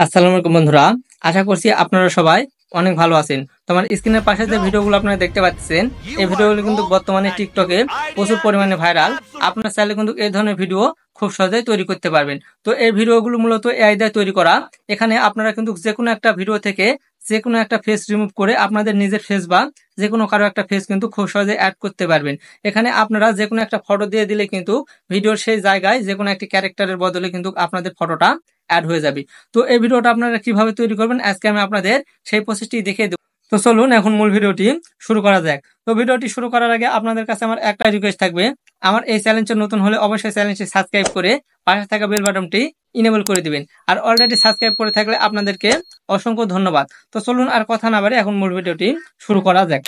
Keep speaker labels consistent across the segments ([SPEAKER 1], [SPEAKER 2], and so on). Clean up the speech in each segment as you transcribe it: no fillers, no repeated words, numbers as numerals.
[SPEAKER 1] আসসালামু আলাইকুম বন্ধুরা, আশা করছি আপনারা সবাই অনেক ভালো আছেন। তোমার স্ক্রিনের পাশে যে ভিডিওগুলো আপনারা দেখতে পাচ্ছেন, এই ভিডিওগুলো কিন্তু বর্তমানে টিকটকে প্রচুর পরিমাণে ভাইরাল। আপনারা চাইলে কিন্তু এই ধরনের ভিডিও খুব সহজেই তৈরি করতে পারবেন। তো এই ভিডিওগুলো মূলত এআই দিয়ে তৈরি করা। এখানে আপনারা কিন্তু যে কোনো একটা ভিডিও থেকে যে কোনো একটা ফেস রিমুভ করে আপনাদের নিজের ফেস বা যে কোনো কারো একটা ফেস কিন্তু খুব সহজে অ্যাড করতে পারবেন। এখানে আপনারা যে কোনো একটা ফটো দিয়ে দিলে কিন্তু ভিডিওর সেই জায়গায় যে কোনো একটি ক্যারেক্টারের বদলে কিন্তু আপনাদের ফটোটা অ্যাড হয়ে যাবে। তো এই ভিডিওটা আপনারা কিভাবে তৈরি করবেন আজকে আমি আপনাদের সেই প্রসেসটি দেখিয়ে দেব। তো চলুন এখন মূল ভিডিওটি শুরু করা যাক। তো ভিডিওটি শুরু করার আগে আপনাদের কাছে আমার একটা রিকোয়েস্ট থাকবে, আমার এই চ্যানেলটি নতুন হলে অবশ্যই চ্যানেলটি সাবস্ক্রাইব করে পাশে থাকা বেল বাটনটি ইনেবল করে দিবেন। আর অলরেডি সাবস্ক্রাইব করে থাকলে আপনাদেরকে অসংখ্য ধন্যবাদ। তো চলুন আর কথা না বাড়ি এখন মূল ভিডিওটি শুরু করা যাক।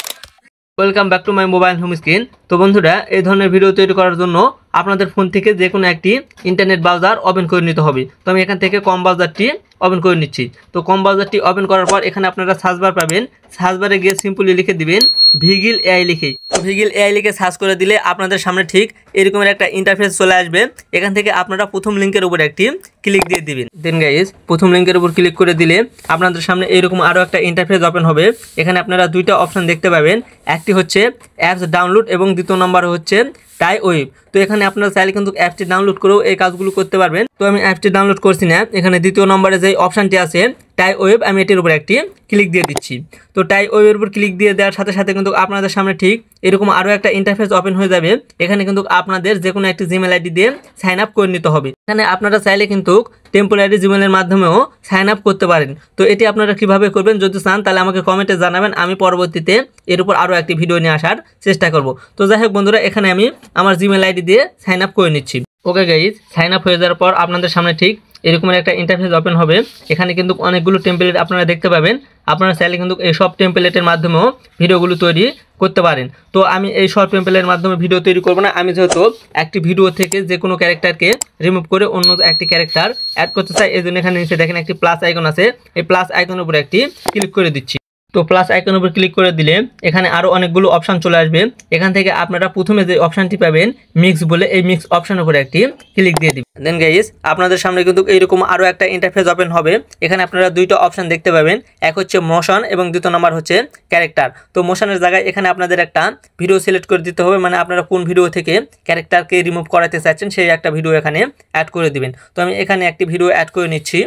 [SPEAKER 1] Welcome back to my mobile home screen. তো বন্ধুরা, এই ধরনের ভিডিও তৈরি করার জন্য আপনাদের ফোন থেকে যে কোনো একটি ইন্টারনেট ব্রাউজার ওপেন করে নিতে হবে। তো আমি এখান থেকে কম ব্রাউজারটি ওপেন করে নিচ্ছি। তো কম ব্রাউজারটি ওপেন করার পর এখানে আপনারা সার্চ বার পাবেন। সার্চ বারে গিয়ে সিম্পলি লিখে দিবেন ভিগিল এআই লিখে। ভিগিল এআই লিখে সার্চ করে দিলে আপনাদের সামনে ঠিক এরকমের একটা ইন্টারফেস চলে আসবে। এখান থেকে আপনারা প্রথম লিঙ্কের উপর একটি ক্লিক দিয়ে দিবেন। দেন গাইস, প্রথম লিঙ্কের উপর ক্লিক করে দিলে আপনাদের সামনে এরকম আরও একটা ইন্টারফেস ওপেন হবে। এখানে আপনারা দুইটা অপশন দেখতে পাবেন, একটি হচ্ছে অ্যাপস ডাউনলোড এবং দ্বিতীয় নম্বর হচ্ছে টাই ওয়েব। তো এখানে আপনারা চাইলে কিন্তু অ্যাপটি ডাউনলোড করেও এই কাজগুলো করতে পারবেন। তো আমি অ্যাপটি ডাউনলোড করছি না, এখানে দ্বিতীয় নম্বরে যে অপশানটি আছে টাই ওয়েব, আমি এটির উপর একটি ক্লিক দিয়ে দিচ্ছি। তো টাই ওয়েবের উপর ক্লিক দিয়ে দেওয়ার সাথে সাথে কিন্তু আপনাদের সামনে ঠিক এরকম আরও একটা ইন্টারফেস ওপেন হয়ে যাবে। এখানে কিন্তু আপনাদের যে কোনো একটি জিমেল আইডি দিয়ে সাইন আপ করে নিতে হবে। এখানে আপনারা চাইলে কিন্তু টেম্পোরারি জিমেলের মাধ্যমেও সাইন আপ করতে পারেন। তো এটি আপনারা কিভাবে করবেন যদি চান তাহলে আমাকে কমেন্টে জানাবেন, আমি পরবর্তীতে এর উপর আরও একটি ভিডিও নিয়ে আসার চেষ্টা করব। তো যাই হোক বন্ধুরা, এখানে আমি আমার জিমেল আইডি দিয়ে সাইন আপ করে নিচ্ছি। ওকে গাইজ, সাইন আপ হয়ে যাওয়ার পর আপনাদের সামনে ঠিক এরকমের একটা ইন্টারফেস ওপেন হবে। এখানে কিন্তু অনেকগুলো টেমপ্লেট আপনারা দেখতে পাবেন। আপনারা চাইলে কিন্তু এই সব টেমপ্লেটের মাধ্যমেও ভিডিওগুলো তৈরি করতে পারেন। তো আমি এই সব টেমপ্লেটের মাধ্যমে ভিডিও তৈরি করব না, আমি যেহেতু একটি ভিডিও থেকে যে কোনো ক্যারেক্টারকে রিমুভ করে অন্য একটি ক্যারেক্টার অ্যাড করতে চাই, এই জন্য এখানে নিচে দেখেন একটি প্লাস আইকন আছে, এই প্লাস আইকনের উপরে একটি ক্লিক করে দিচ্ছি। তো প্লাস আইকনের উপর ক্লিক করে দিলে এখানে আরও অনেকগুলো অপশান চলে আসবে। এখান থেকে আপনারা প্রথমে যে অপশানটি পাবেন মিক্স বলে, এই মিক্স অপশানের উপরে একটি ক্লিক দিয়ে দিবেন। দেন গাইস, আপনাদের সামনে কিন্তু এইরকম আরও একটা ইন্টারফেস ওপেন হবে। এখানে আপনারা দুইটা অপশান দেখতে পাবেন, এক হচ্ছে মোশন এবং দ্বিতীয় নম্বর হচ্ছে ক্যারেক্টার। তো মোশনের জায়গায় এখানে আপনাদের একটা ভিডিও সিলেক্ট করে দিতে হবে, মানে আপনারা কোন ভিডিও থেকে ক্যারেক্টারকে রিমুভ করাতে চাচ্ছেন সেই একটা ভিডিও এখানে অ্যাড করে দিবেন। তো আমি এখানে একটি ভিডিও অ্যাড করে নিচ্ছি।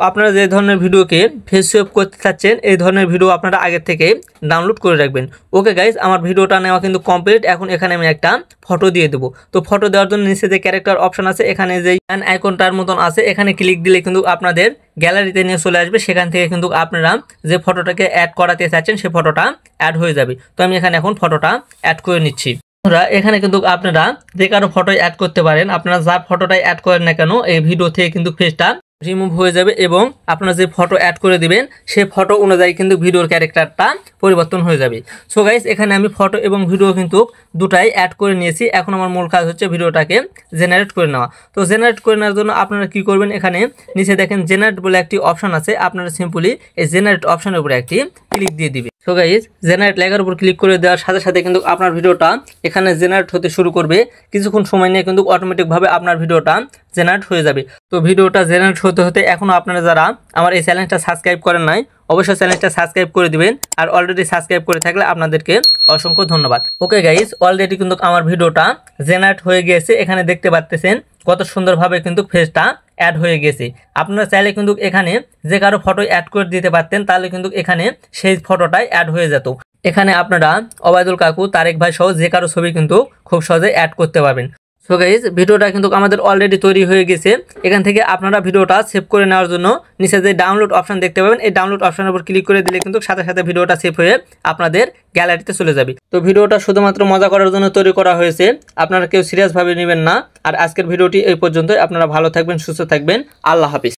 [SPEAKER 1] আপনারা যে ধরনের ভিডিওকে ফেস সোয়াপ করতে চাচ্ছেন এই ধরনের ভিডিও আপনারা আগের থেকে ডাউনলোড করে রাখবেন। ওকে গাইজ, আমার ভিডিওটা নেওয়া কিন্তু কমপ্লিট। এখন এখানে আমি একটা ফটো দিয়ে দেবো। তো ফটো দেওয়ার জন্য নিচে যে ক্যারেক্টার অপশন আছে, এখানে যে আইকনটার মতন আছে, এখানে ক্লিক দিলে কিন্তু আপনাদের গ্যালারিতে নিয়ে চলে আসবে। সেখান থেকে কিন্তু আপনারা যে ফটোটাকে অ্যাড করাতে চাচ্ছেন সেই ফটোটা অ্যাড হয়ে যাবে। তো আমি এখানে এখন ফটোটা অ্যাড করে নিচ্ছি। এখানে কিন্তু আপনারা যে কারো ফটোই অ্যাড করতে পারেন। আপনারা যা ফটোটাই অ্যাড করেন না কেন এই ভিডিও থেকে কিন্তু ফেসটা রিমুভ হয়ে যাবে এবং আপনারা যে ফটো অ্যাড করে দিবেন সেই ফটো অনুযায়ী কিন্তু ভিডিওর ক্যারেক্টারটা পরিবর্তন হয়ে যাবে। সো গাইস, এখানে আমি ফটো এবং ভিডিও কিন্তু দুটাই অ্যাড করে নিয়েছি। এখন আমার মূল কাজ হচ্ছে ভিডিওটাকে জেনারেট করে নেওয়া। তো জেনারেট করে নেওয়ার জন্য আপনারা কি করবেন, এখানে নিচে দেখেন জেনারেট বলে একটি অপশন আছে, আপনারা সিম্পলি এই জেনারেট অপশনের উপরে একটি ক্লিক দিয়ে দিবেন। সো গাইস, জেনারেট লেখার উপর ক্লিক করে দেওয়ার সাথে সাথে কিন্তু আপনার ভিডিওটা এখানে জেনারেট হতে শুরু করবে। কিছুক্ষণ সময় নিয়ে কিন্তু অটোমেটিকভাবে আপনার ভিডিওটা জেনারেট হয়ে যাবে। তো ভিডিওটা জেনারেট হতে হতে এখনও আপনারা যারা আমার এই চ্যানেলটা সাবস্ক্রাইব করেন নাই অবশ্যই চ্যানেলটা সাবস্ক্রাইব করে দিবেন। আর অলরেডি সাবস্ক্রাইব করে থাকলে আপনাদেরকে অসংখ্য ধন্যবাদ। ওকে গাইস, অলরেডি কিন্তু আমার ভিডিওটা জেনারেট হয়ে গিয়েছে। এখানে দেখতে পাচ্ছেন কত সুন্দরভাবে কিন্তু ফেসটা অ্যাড হয়ে গেছে। আপনারা চাইলে কিন্তু এখানে যে কারো ফটো অ্যাড করে দিতে পারতেন, তাহলে কিন্তু এখানে সেই ফটোটাই অ্যাড হয়ে যেত। এখানে আপনারা ওবায়দুল কাকু, তারেক ভাই সহ যে কারো ছবি কিন্তু খুব সহজে অ্যাড করতে পারবেন। সো গাইজ, ভিডিওটা কিন্তু আমাদের অলরেডি তৈরি হয়ে গেছে। এখান থেকে আপনারা ভিডিওটা সেভ করে নেওয়ার জন্য নিচে যে ডাউনলোড অপশন দেখতে পাবেন, এই ডাউনলোড অপশনের উপর ক্লিক করে দিলে কিন্তু সাথে সাথে ভিডিওটা সেভ হয়ে আপনাদের গ্যালারিতে চলে যাবে। তো ভিডিওটা শুধুমাত্র মজা করার জন্য তৈরি করা হয়েছে, আপনারা কেউ সিরিয়াসভাবে নেবেন না। আর আজকের ভিডিওটি এই পর্যন্তই। আপনারা ভালো থাকবেন, সুস্থ থাকবেন। আল্লাহ হাফিজ।